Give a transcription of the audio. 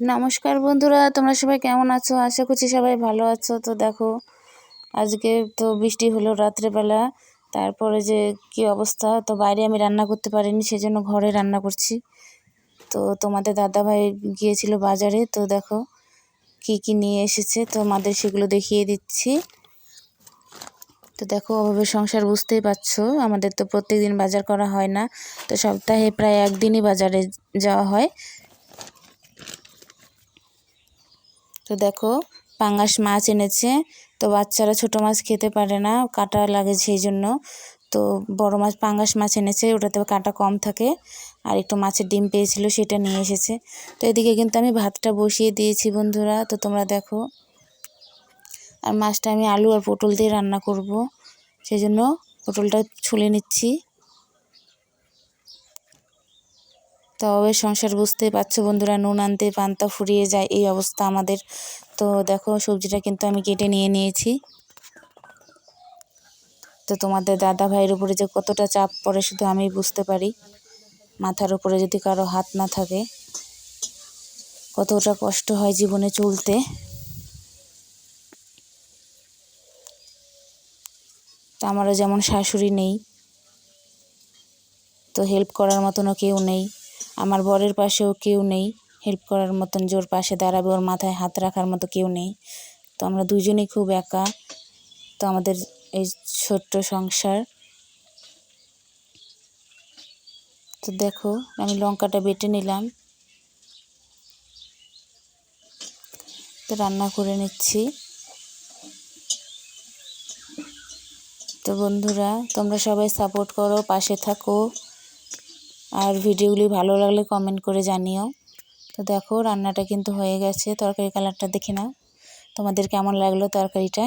নমস্কার বন্ধুরা, তোমরা সবাই কেমন আছো? আশা করছি সবাই ভালো আছো। তো দেখো, আজকে তো বৃষ্টি হলো রাত্রেবেলা, তারপরে যে কি অবস্থা, তো বাইরে আমি রান্না করতে পারিনি, সেজন্য ঘরে রান্না করছি। তো তোমাদের দাদাভাই গিয়েছিল বাজারে, তো দেখো কি কি নিয়ে এসেছে, তো আমাদের সেগুলো দেখিয়ে দিচ্ছি। তো দেখো, অভাবের সংসার বুঝতেই পারছো, আমাদের তো প্রত্যেক দিন বাজার করা হয় না, তো সপ্তাহে প্রায় একদিনই বাজারে যাওয়া হয়। তো দেখো, পাঙ্গাস মাছ এনেছে। তো বাচ্চারা ছোট মাছ খেতে পারে না, কাঁটা লাগে, সেই জন্য তো বড় মাছ, পাঙ্গাস মাছ এনেছে, ওটাতে কাঁটা কম থাকে। আর একটু মাছের ডিম পেয়েছিল, সেটা নিয়ে এসেছে। তো এদিকে কিন্তু আমি ভাতটা বসিয়ে দিয়েছি বন্ধুরা, তো তোমরা দেখো। আর মাছটা আমি আলু আর পটল দিয়ে রান্না করব, সেই জন্য পটলটা ছুলে নিচ্ছি। তো অভাবের সংসার বুঝতেই পারছো বন্ধুরা, নুন আনতে পান্তা ফুরিয়ে যায়, এই অবস্থা আমাদের। তো দেখো, সবজিটা কিন্তু আমি কেটে নিয়ে নিয়েছি। তো তোমাদের দাদা ভাইয়ের উপরে যে কতটা চাপ পড়ে শুধু আমি বুঝতে পারি। মাথার উপরে যদি কারো হাত না থাকে, কতটা কষ্ট হয় জীবনে চলতে। তো আমারও যেমন শাশুড়ি নেই, তো হেল্প করার মতনও কেউ নেই। আমার বরের পাশেও কেউ নেই হেল্প করার মতন, জোর পাশে দাঁড়াবে, ওর মাথায় হাত রাখার মতো কেউ নেই। তো আমরা দুজনেই খুব একা। তো আমাদের এই ছোট্ট সংসার। তো দেখো, আমি লঙ্কাটা বেটে নিলাম, তো রান্না করে নিচ্ছি। তো বন্ধুরা, তোমরা সবাই সাপোর্ট করো, পাশে থাকো, আর ভিডিওগুলি ভালো লাগলে কমেন্ট করে জানিও। তো দেখো, রান্নাটা কিন্তু হয়ে গেছে। তরকারি কালারটা দেখে নাও, তোমাদের কেমন লাগলো তরকারিটা।